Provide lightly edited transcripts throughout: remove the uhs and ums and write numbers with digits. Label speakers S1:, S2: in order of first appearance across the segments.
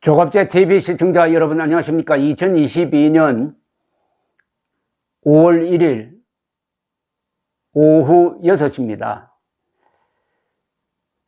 S1: 조갑제 TV 시청자 여러분 안녕하십니까? 2022년 5월 1일 오후 6시입니다.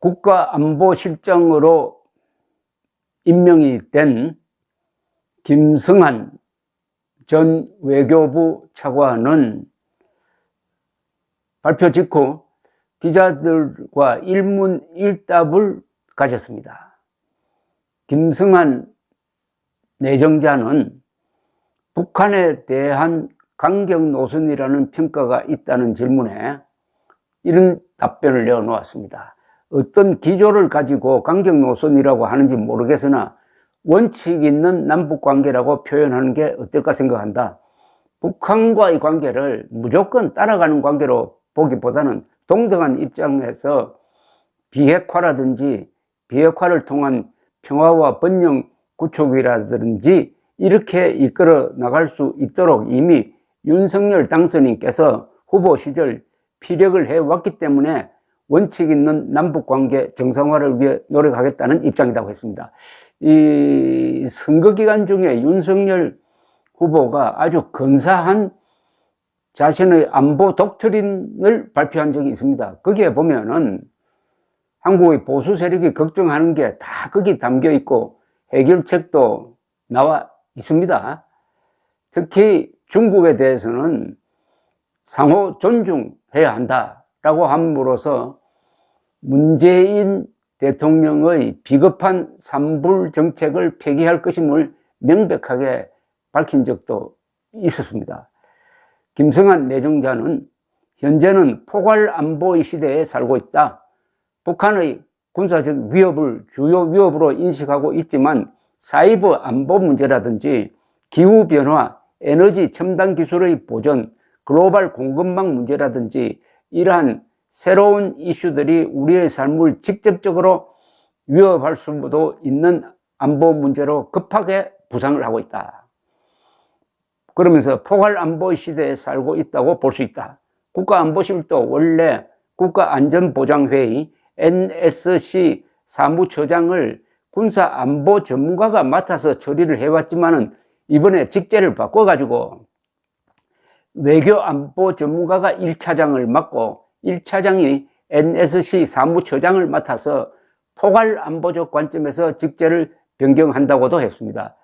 S1: 국가안보실장으로 임명이 된 김성한 전 외교부 차관은 발표 직후 기자들과 일문일답을 가졌습니다. 김성한 내정자는 북한에 대한 강경노선이라는 평가가 있다는 질문에 이런 답변을 내어놓았습니다. 어떤 기조를 가지고 강경노선이라고 하는지 모르겠으나 원칙 있는 남북관계라고 표현하는 게 어떨까 생각한다. 북한과의 관계를 무조건 따라가는 관계로 보기보다는 동등한 입장에서 비핵화라든지 비핵화를 통한 평화와 번영 구축이라든지 이렇게 이끌어 나갈 수 있도록 이미 윤석열 당선인께서 후보 시절 피력을 해왔기 때문에 원칙 있는 남북관계 정상화를 위해 노력하겠다는 입장이라고 했습니다. 이 선거 기간 중에 윤석열 후보가 아주 근사한 자신의 안보 독트린을 발표한 적이 있습니다. 거기에 보면은 한국의 보수 세력이 걱정하는 게 다 거기 담겨 있고 해결책도 나와 있습니다. 특히 중국에 대해서는 상호 존중해야 한다라고 함으로써 문재인 대통령의 비겁한 산불 정책을 폐기할 것임을 명백하게 밝힌 적도 있었습니다. 김성한 내정자는 현재는 포괄안보의 시대에 살고 있다. 북한의 군사적 위협을 주요 위협으로 인식하고 있지만 사이버 안보 문제라든지 기후변화, 에너지 첨단 기술의 보전, 글로벌 공급망 문제라든지 이러한 새로운 이슈들이 우리의 삶을 직접적으로 위협할 수도 있는 안보 문제로 급하게 부상을 하고 있다. 그러면서 포괄안보의 시대에 살고 있다고 볼 수 있다. 국가안보실도 원래 국가안전보장회의 NSC 사무처장을 군사안보 전문가가 맡아서 처리를 해왔지만은 이번에 직제를 바꿔가지고 외교안보 전문가가 1차장을 맡고 1차장이 NSC 사무처장을 맡아서 포괄안보적 관점에서 직제를 변경한다고도 했습니다.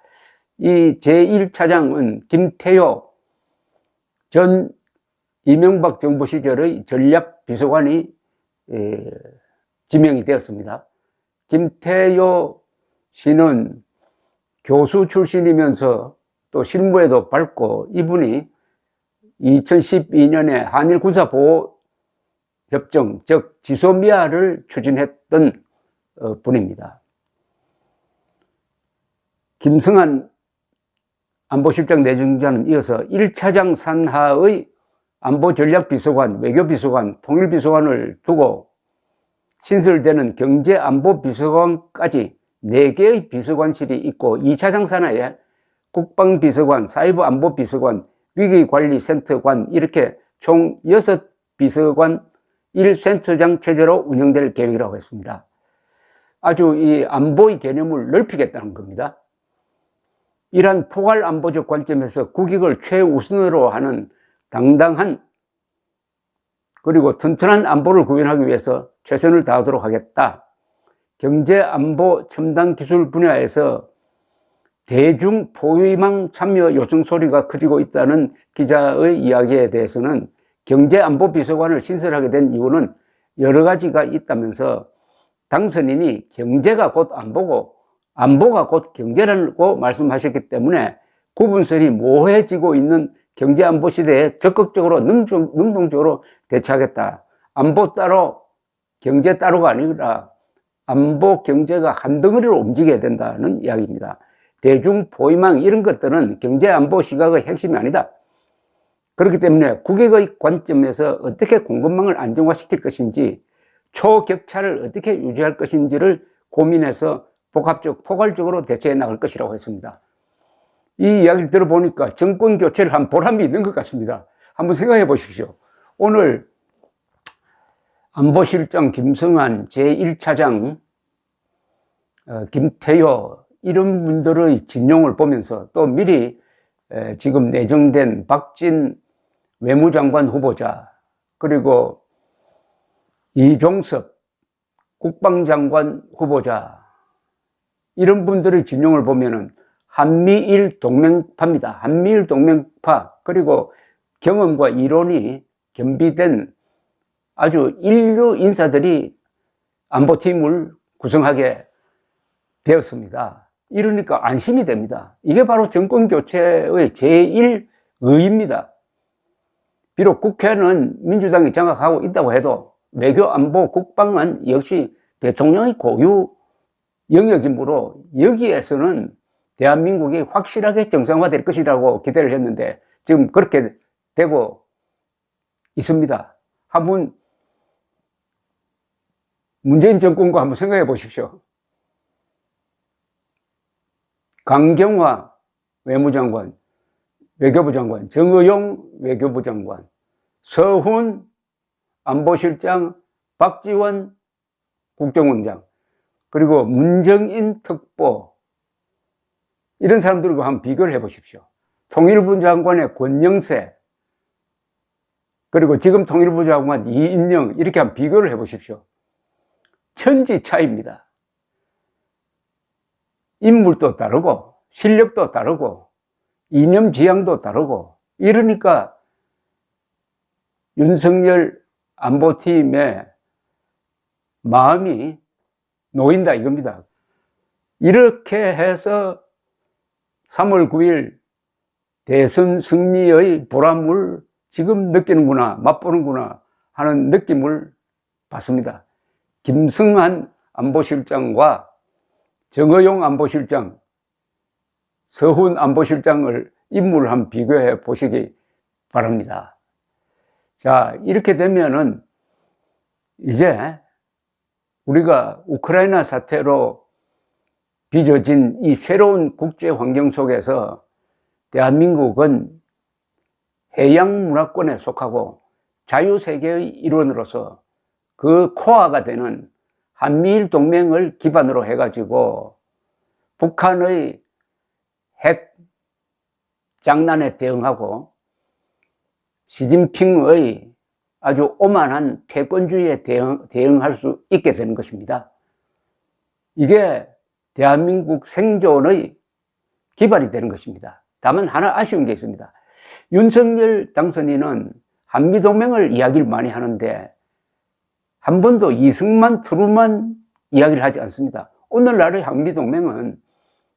S1: 이 제1차장은 김태효 전 이명박 정부 시절의 전략비서관이 지명이 되었습니다. 김태효 씨는 교수 출신이면서 또 실무에도 밝고 이분이 2012년에 한일 군사보호협정, 즉 지소미아를 추진했던 분입니다. 김성한 안보실장 내정자는 이어서 1차장 산하의 안보전략비서관, 외교비서관, 통일비서관을 두고 신설되는 경제안보비서관까지 4개의 비서관실이 있고 2차장 산하에 국방비서관, 사이버안보비서관, 위기관리센터관 이렇게 총 6비서관 1센터장 체제로 운영될 계획이라고 했습니다. 아주 이 안보의 개념을 넓히겠다는 겁니다. 이러한 포괄안보적 관점에서 국익을 최우선으로 하는 당당한 그리고 튼튼한 안보를 구현하기 위해서 최선을 다하도록 하겠다. 경제안보 첨단 기술 분야에서 대중 포위망 참여 요청 소리가 커지고 있다는 기자의 이야기에 대해서는 경제안보비서관을 신설하게 된 이유는 여러 가지가 있다면서 당선인이 경제가 곧 안보고 안보가 곧 경제라고 말씀하셨기 때문에 구분선이 모호해지고 있는 경제안보 시대에 적극적으로 능동적으로 대처하겠다. 안보 따로 경제 따로가 아니라 안보 경제가 한 덩어리로 움직여야 된다는 이야기입니다. 대중 포위망 이런 것들은 경제안보 시각의 핵심이 아니다. 그렇기 때문에 국익의 관점에서 어떻게 공급망을 안정화시킬 것인지 초격차를 어떻게 유지할 것인지를 고민해서 복합적, 포괄적으로 대처해 나갈 것이라고 했습니다. 이 이야기를 들어보니까 정권 교체를 한 보람이 있는 것 같습니다. 한번 생각해 보십시오. 오늘 안보실장 김성한 제1차장 김태효 이런 분들의 진용을 보면서 또 미리 지금 내정된 박진 외무장관 후보자, 그리고 이종섭 국방장관 후보자, 이런 분들의 진용을 보면은 한미일 동맹파입니다. 한미일 동맹파, 그리고 경험과 이론이 겸비된 아주 인류 인사들이 안보팀을 구성하게 되었습니다. 이러니까 안심이 됩니다. 이게 바로 정권교체의 제1의입니다. 비록 국회는 민주당이 장악하고 있다고 해도 외교, 안보, 국방은 역시 대통령의 고유 영역이므로 여기에서는 대한민국이 확실하게 정상화될 것이라고 기대를 했는데 지금 그렇게 되고 있습니다. 한번 문재인 정권과 한번 생각해 보십시오. 강경화 외무장관, 외교부 장관, 정의용 외교부 장관, 서훈 안보실장, 박지원 국정원장, 그리고 문정인 특보, 이런 사람들과 한번 비교를 해 보십시오. 통일부 장관의 권영세, 그리고 지금 통일부 장관 이인영, 이렇게 한번 비교를 해 보십시오. 천지 차이입니다. 인물도 다르고 실력도 다르고 이념 지향도 다르고, 이러니까 윤석열 안보팀의 마음이 놓인다 이겁니다. 이렇게 해서 3월 9일 대선 승리의 보람을 지금 느끼는구나, 맛보는구나 하는 느낌을 받습니다. 김승한 안보실장과 정의용 안보실장, 서훈 안보실장을 인물을 한번 비교해 보시기 바랍니다. 자, 이렇게 되면은 이제 우리가 우크라이나 사태로 빚어진 이 새로운 국제 환경 속에서 대한민국은 해양 문화권에 속하고 자유세계의 일원으로서 그 코어가 되는 한미일 동맹을 기반으로 해가지고 북한의 핵 장난에 대응하고 시진핑의 아주 오만한 패권주의에 대응할 수 있게 되는 것입니다. 이게 대한민국 생존의 기반이 되는 것입니다. 다만 하나 아쉬운 게 있습니다. 윤석열 당선인은 한미동맹을 이야기를 많이 하는데 한 번도 이승만, 트루만 이야기를 하지 않습니다. 오늘날의 한미동맹은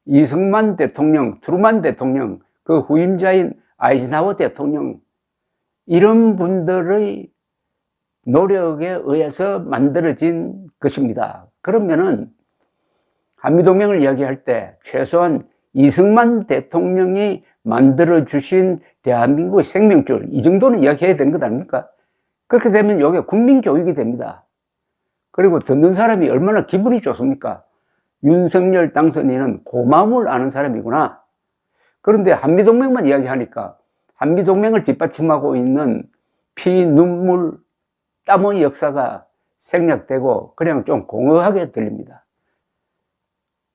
S1: 이승만 대통령, 트루만 대통령, 그 후임자인 아이젠하워 대통령, 이런 분들의 노력에 의해서 만들어진 것입니다. 그러면은 한미동맹을 이야기할 때 최소한 이승만 대통령이 만들어주신 대한민국의 생명줄, 이 정도는 이야기해야 되는 것 아닙니까? 그렇게 되면 이게 국민교육이 됩니다. 그리고 듣는 사람이 얼마나 기분이 좋습니까? 윤석열 당선인은 고마움을 아는 사람이구나. 그런데 한미동맹만 이야기하니까 한미동맹을 뒷받침하고 있는 피, 눈물, 땀의 역사가 생략되고 그냥 좀 공허하게 들립니다.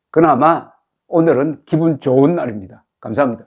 S1: 그나마 오늘은 기분 좋은 날입니다. 감사합니다.